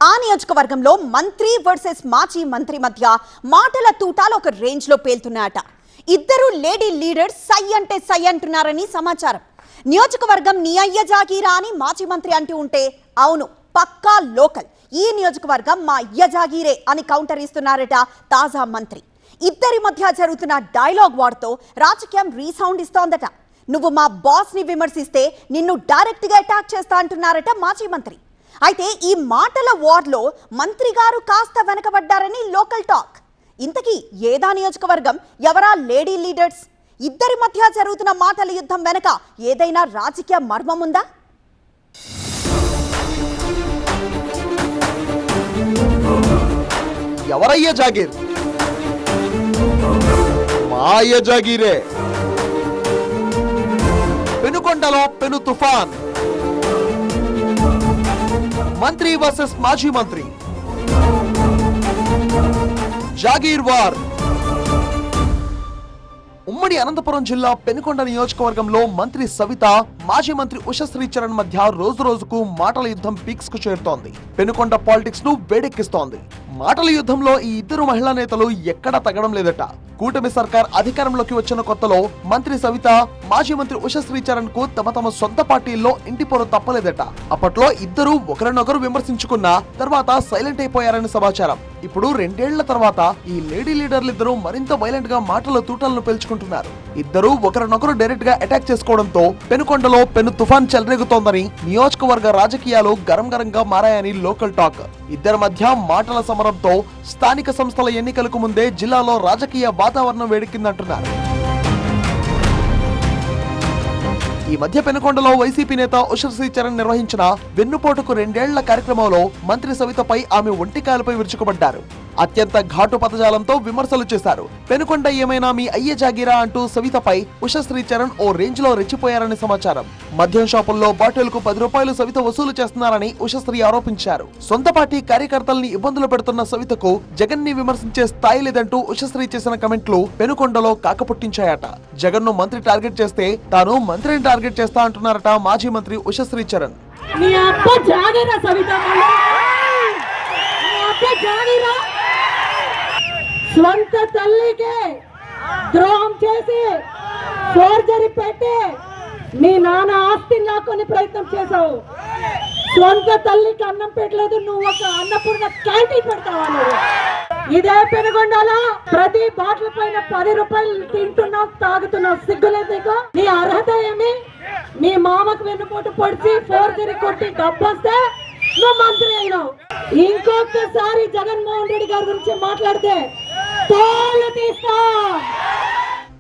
ఆ నియోజకవర్గంలో మంత్రి వర్సెస్ మాజీ మంత్రి మధ్య మాటల తూటాలు ఒక రేంజ్ లో పేలుతున్నాయట. ఇద్దరు లేడీ లీడర్స్ సై అంటే సై అంటున్నారని సమాచారం. నియోజకవర్గం నీ అయ్య జాగీరా అని మాజీ మంత్రి అంటూ ఉంటే, అవును పక్కా లోకల్, ఈ నియోజకవర్గం మా అయ్య జాగీరే అని కౌంటర్ ఇస్తున్నారట తాజా మంత్రి. ఇద్దరి మధ్య జరుగుతున్న డైలాగ్ వార్తో రాజకీయం రీసౌండ్ ఇస్తోందట. నువ్వు మా బాస్ ని విమర్శిస్తే నిన్ను డైరెక్ట్ గా అటాక్ చేస్తా అంటున్నారట మాజీ మంత్రి. అయితే ఈ మాటల వార్లో మంత్రి గారు కాస్త వెనకబడ్డారని లోకల్ టాక్. ఇంతకీ ఏదా నియోజకవర్గం, ఎవరా లేడీ లీడర్స్? ఇద్దరి మధ్య జరుగుతున్న మాటల యుద్ధం వెనక ఏదైనా రాజకీయ మర్మం ఉందా? ఎవరయ్య జాగీర్? మాయ జాగీరే. పెనుకొండలో పెను తుఫాన్. మంత్రి వర్సెస్ మాజీ మంత్రి, జాగీర్ వార్. ఉమ్మడి అనంతపురం జిల్లా పెనుకొండ నియోజకవర్గంలో మంత్రి సవిత, మాజీ మంత్రి ఉషశ్రీ చరణ్ మధ్య రోజు రోజుకు మాటల యుద్ధం పీక్స్ కు చేరుతోంది. పెనుకొండ పాలిటిక్స్ ను వేడెక్కిస్తోంది. మాటల యుద్ధంలో ఈ ఇద్దరు మహిళా నేతలు ఎక్కడా తగ్గడం లేదట. కూటమి సర్కార్ అధికారంలోకి వచ్చిన కొత్తలో మంత్రి సవిత, మాజీ మంత్రి ఉషశ్రీ చరణ్ కు తమ సొంత పార్టీల్లో ఇంటి పొర తప్పలేదట. అప్పట్లో ఇద్దరు ఒకరినొకరు విమర్శించుకున్న తర్వాత సైలెంట్ అయిపోయారని సమాచారం. ఇప్పుడు 2 ఏళ్ల తర్వాత ఈ లేడీ లీడర్లిద్దరూ మరింత వైలెంట్ గా మాటల తూటాలను పేల్చుకుంటున్నారు. ఇద్దరు ఒకరినొకరు డైరెక్ట్ గా అటాక్ చేసుకోవడంతో పెనుకొండలో పెను తుఫాన్ చెలరేగుతోందని, నియోజకవర్గ రాజకీయాలు గరంగా మారాయని లోకల్ టాక్. ఇద్దరి మధ్య మాటల సమరంతో స్థానిక సంస్థల ఎన్నికలకు ముందే జిల్లాలో రాజకీయ వాతావరణం వేడెక్కిందంటున్నారు. ఈ మధ్య పెనుకొండలో వైసీపీ నేత ఉషశ్రీ చరణ్ నిర్వహించిన వెన్నుపోటుకు 2 ఏళ్ల కార్యక్రమంలో మంత్రి సవితపై ఆమె ఒంటికాలపై విరుచుకుపడ్డారు. అత్యంత ఘాటు పదజాలంతో విమర్శలు చేశారు. పెనుకొండ ఏమైనా మీ అయ్య జాగీరా అంటూ సవితపై ఉషశ్రీ చరణ్ ఓ రేంజ్ లో రెచ్చిపోయారని సమాచారం. మద్యం షాపుల్లో బాటిల్ కు 10 రూపాయలు సవిత వసూలు చేస్తున్నారని ఉషశ్రీ ఆరోపించారు. సొంత పార్టీ కార్యకర్తల్ని ఇబ్బందులు పెడుతున్న సవితకు జగన్ ని విమర్శించే స్థాయి లేదంటూ ఉషశ్రీ చేసిన కమెంట్లు పెనుకొండలో కాకపుట్టించాయట. జగన్ ను మంత్రి టార్గెట్ చేస్తే తాను మంత్రిని టార్గెట్ చేస్తా అంటున్నారట మాజీ మంత్రి ఉషశ్రీ చరణ్. స్వంత తల్లికి ద్రోహం చేసి ఫోర్జరీ పెట్టి మీ నాన్న ఆస్తిని లాక్కొని ప్రయత్నం చేశావు. స్వంత తల్లికి అన్నం పెట్టలేదు, నువ్వు ఒక అన్నపూర్ణ క్యాంటీన్ పెడతావా? నువ్వు ఇదే పెనుగొండలో ప్రతి బాటిల్ పైన 10 రూపాయలు తింటున్నావు, తాగుతున్నావు. సిగ్గులేదు నీకు? నీ అర్హత ఏమి? మీ మామకు వెన్నుపోటు పొడిచి ఫోర్జరీ కొట్టి డబ్బొస్తే నువ్వు మంత్రి అయినావు. ఇంకొకసారి జగన్మోహన్ రెడ్డి గారి గురించి మాట్లాడితే తోలు తీస్తా.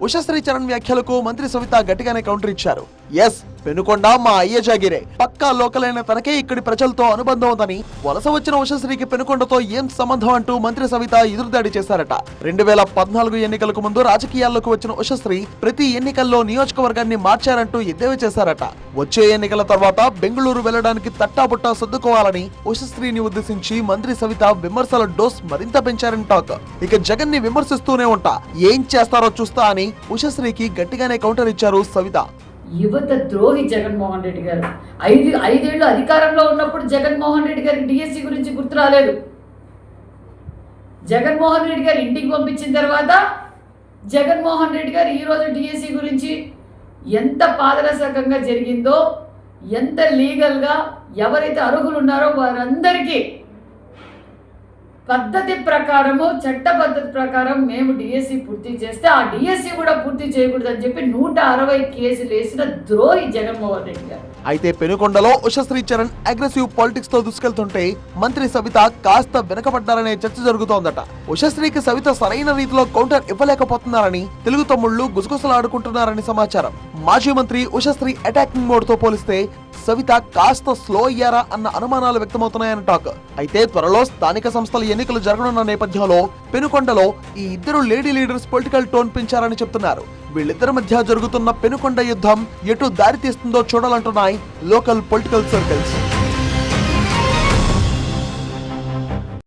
ఉషశ్రీ చరణ్ వ్యాఖ్యలకు మంత్రి సవిత గట్టిగానే కౌంటర్ ఇచ్చారు. ఎస్, పెనుకొండ మా అయ్య జాగీరే. పక్కా లోకల్ అయిన తనకే ఇక్కడి ప్రజలతో అనుబంధం ఉందని, వలస వచ్చిన ఉషశ్రీకి పెనుకొండతో ఏం సంబంధం అంటూ మంత్రి సవిత ఎదురుదాడి చేశారట. 2014 ఎన్నికలకు ముందు రాజకీయాల్లోకి వచ్చిన ఉషశ్రీ ప్రతి ఎన్నికల్లో నియోజకవర్గాన్ని మార్చారంటూ ఎద్దేవా చేశారట. వచ్చే ఎన్నికల తర్వాత బెంగళూరు వెళ్లడానికి తట్టాబుట్టా సర్దుకోవాలని ఉషశ్రీని ఉద్దేశించి మంత్రి సవిత విమర్శల డోస్ మరింత పెంచారని టాక్. ఇక జగన్ ని విమర్శిస్తూనే ఉంటా, ఏం చేస్తారో చూస్తా అని ఉషశ్రీకి గట్టిగానే కౌంటర్ ఇచ్చారు సవిత. యువత ద్రోహి జగన్మోహన్ రెడ్డి గారు. ఐదేళ్లు అధికారంలో ఉన్నప్పుడు జగన్మోహన్ రెడ్డి గారికి డిఎస్సి గురించి గుర్తు రాలేదు. జగన్మోహన్ రెడ్డి గారు ఇంటికి పంపించిన తర్వాత జగన్మోహన్ రెడ్డి గారు ఈరోజు డిఎస్సి గురించి ఎంత పారదర్శకంగా జరిగిందో, ఎంత లీగల్గా ఎవరైతే అర్హులు ఉన్నారో వారందరికీ పద్ధతి ప్రకారము, చట్ట పద్ధతి ప్రకారం మేము డిఎస్సి పూర్తి చేస్తే ఆ డిఎస్సి కూడా పూర్తి చేయకూడదని చెప్పి 160 కేసులు వేసిన ద్రోహి జగన్మోహన్ రెడ్డి గారు. అయితే పెనుకొండలో ఉషశ్రీ చరణ్ అగ్రెసివ్ పాలిటిక్స్ తో దూసుకెళ్తుంటే మంత్రి సవిత కాస్త వెనకబడ్డారనే చర్చ జరుగుతోందట. ఉషశ్రీకి సవిత సరైన రీతిలో కౌంటర్ ఇవ్వలేకపోతున్నారని తెలుగు తమ్ముళ్లు గుసగుసలాడుకుంటున్నారని సమాచారం. మాజీ మంత్రి ఉషశ్రీ అటాకింగ్ మోడ్ తో పోలిస్తే సవిత కాస్త స్లో అయ్యారా అన్న అనుమానాలు వ్యక్తమవుతున్నాయని టాక్. అయితే త్వరలో స్థానిక సంస్థల ఎన్నికలు జరగనున్న నేపథ్యంలో పెనుకొండలో ఈ ఇద్దరు లేడీ లీడర్స్ పొలిటికల్ టోన్ పెంచారని చెప్తున్నారు. వీళ్ళిద్దరి మధ్య జరుగుతున్న పెనుకొండ యుద్ధం ఎటు దారి తీస్తుందో చూడాలంటున్నాయి లోకల్ పొలిటికల్ సర్కిల్స్.